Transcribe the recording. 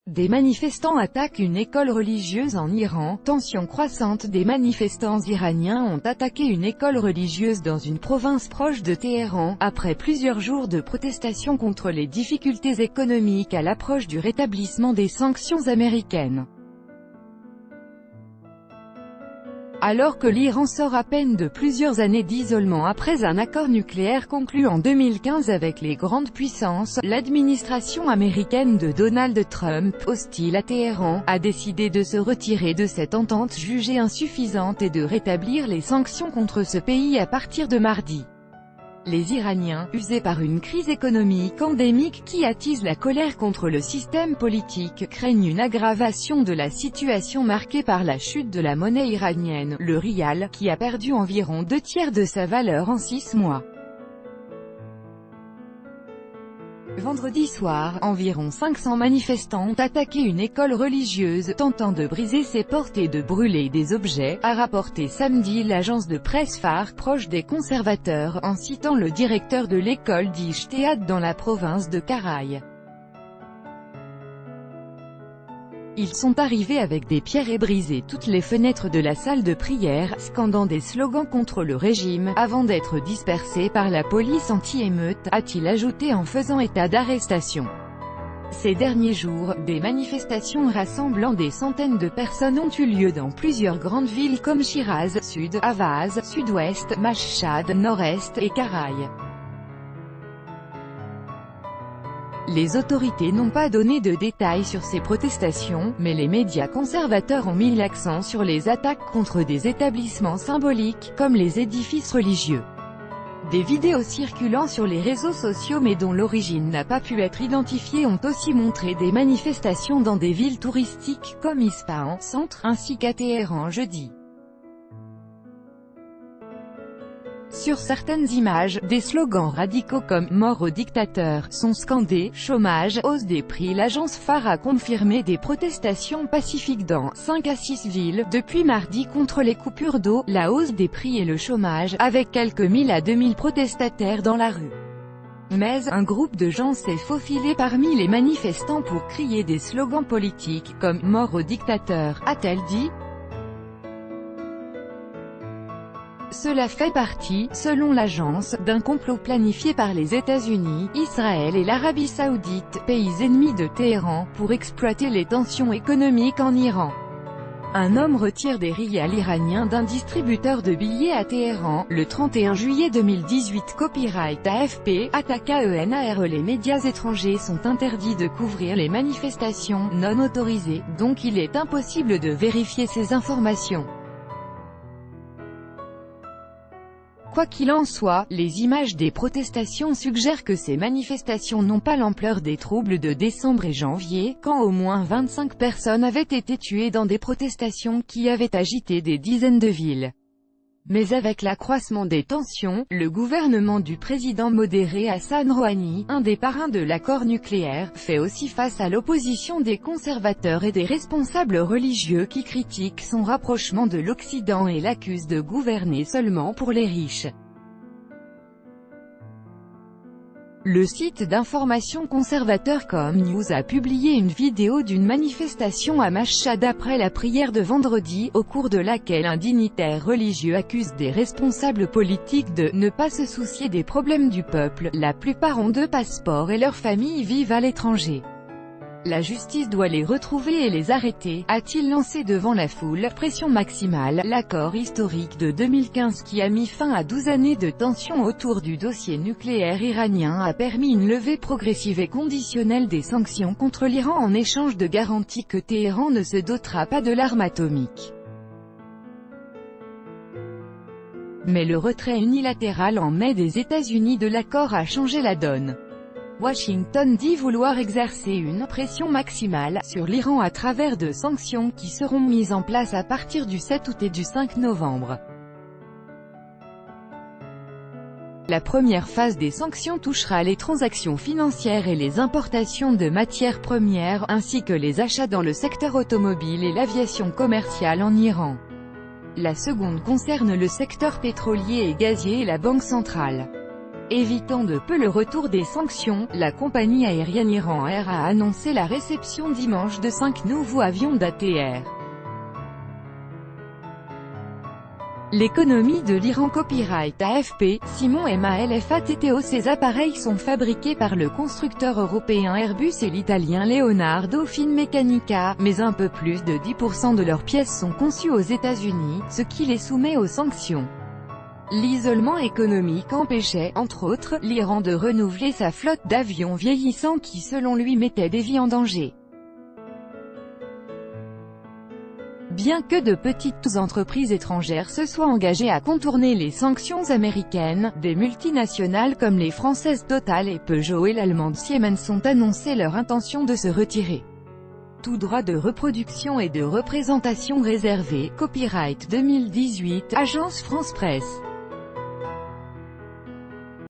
Des manifestants attaquent une école religieuse en Iran. Tension croissante. Des manifestants iraniens ont attaqué une école religieuse dans une province proche de Téhéran, après plusieurs jours de protestations contre les difficultés économiques à l'approche du rétablissement des sanctions américaines. Alors que l'Iran sort à peine de plusieurs années d'isolement après un accord nucléaire conclu en 2015 avec les grandes puissances, l'administration américaine de Donald Trump, hostile à Téhéran, a décidé de se retirer de cette entente jugée insuffisante et de rétablir les sanctions contre ce pays à partir de mardi. Les Iraniens, usés par une crise économique endémique qui attise la colère contre le système politique, craignent une aggravation de la situation marquée par la chute de la monnaie iranienne, le rial, qui a perdu environ 2/3 de sa valeur en 6 mois. Vendredi soir, environ 500 manifestants ont attaqué une école religieuse, tentant de briser ses portes et de brûler des objets, a rapporté samedi l'agence de presse Phare, proche des conservateurs, en citant le directeur de l'école d'Ijtihad dans la province de Karaï. Ils sont arrivés avec des pierres et brisé toutes les fenêtres de la salle de prière, scandant des slogans contre le régime, avant d'être dispersés par la police anti-émeute, a-t-il ajouté en faisant état d'arrestations. Ces derniers jours, des manifestations rassemblant des centaines de personnes ont eu lieu dans plusieurs grandes villes comme Shiraz, Sud, Avaz, Sud-Ouest, Mashhad, Nord-Est et Karaï. Les autorités n'ont pas donné de détails sur ces protestations, mais les médias conservateurs ont mis l'accent sur les attaques contre des établissements symboliques, comme les édifices religieux. Des vidéos circulant sur les réseaux sociaux mais dont l'origine n'a pas pu être identifiée ont aussi montré des manifestations dans des villes touristiques comme Ispahan, centre, ainsi qu'à Téhéran jeudi. Sur certaines images, des slogans radicaux comme « Mort au dictateur » sont scandés, chômage, hausse des prix. L'agence Phare a confirmé des protestations pacifiques dans 5 à 6 villes, depuis mardi contre les coupures d'eau, la hausse des prix et le chômage, avec quelques 1000 à 2000 protestataires dans la rue. Mais, un groupe de gens s'est faufilé parmi les manifestants pour crier des slogans politiques, comme « Mort au dictateur », a-t-elle dit. Cela fait partie, selon l'agence, d'un complot planifié par les États-Unis, Israël et l'Arabie Saoudite, pays ennemis de Téhéran, pour exploiter les tensions économiques en Iran. Un homme retire des rials iraniens d'un distributeur de billets à Téhéran, le 31 juillet 2018. Copyright AFP, attaque AENAR. Les médias étrangers sont interdits de couvrir les manifestations non autorisées, donc il est impossible de vérifier ces informations. Quoi qu'il en soit, les images des protestations suggèrent que ces manifestations n'ont pas l'ampleur des troubles de décembre et janvier, quand au moins 25 personnes avaient été tuées dans des protestations qui avaient agité des dizaines de villes. Mais avec l'accroissement des tensions, le gouvernement du président modéré Hassan Rouhani, un des parrains de l'accord nucléaire, fait aussi face à l'opposition des conservateurs et des responsables religieux qui critiquent son rapprochement de l'Occident et l'accusent de gouverner seulement pour les riches. Le site d'information conservateur Com News a publié une vidéo d'une manifestation à Mashhad après la prière de vendredi, au cours de laquelle un dignitaire religieux accuse des responsables politiques de « ne pas se soucier des problèmes du peuple ». La plupart ont 2 passeports et leurs familles vivent à l'étranger. La justice doit les retrouver et les arrêter, a-t-il lancé devant la foule. Pression maximale. L'accord historique de 2015 qui a mis fin à 12 années de tensions autour du dossier nucléaire iranien a permis une levée progressive et conditionnelle des sanctions contre l'Iran en échange de garanties que Téhéran ne se dotera pas de l'arme atomique. Mais le retrait unilatéral en mai des États-Unis de l'accord a changé la donne. Washington dit vouloir exercer une « pression maximale » sur l'Iran à travers de sanctions qui seront mises en place à partir du 7 août et du 5 novembre. La première phase des sanctions touchera les transactions financières et les importations de matières premières, ainsi que les achats dans le secteur automobile et l'aviation commerciale en Iran. La seconde concerne le secteur pétrolier et gazier et la Banque centrale. Évitant de peu le retour des sanctions, la compagnie aérienne Iran Air a annoncé la réception dimanche de 5 nouveaux avions d'ATR. L'économie de l'Iran. Copyright AFP, Simon Malfatto. Ces appareils sont fabriqués par le constructeur européen Airbus et l'italien Leonardo Finmeccanica, mais un peu plus de 10% de leurs pièces sont conçues aux États-Unis, ce qui les soumet aux sanctions. L'isolement économique empêchait, entre autres, l'Iran de renouveler sa flotte d'avions vieillissants qui selon lui mettaient des vies en danger. Bien que de petites entreprises étrangères se soient engagées à contourner les sanctions américaines, des multinationales comme les françaises Total et Peugeot et l'allemande Siemens ont annoncé leur intention de se retirer. Tout droit de reproduction et de représentation réservé. Copyright 2018, Agence France Presse.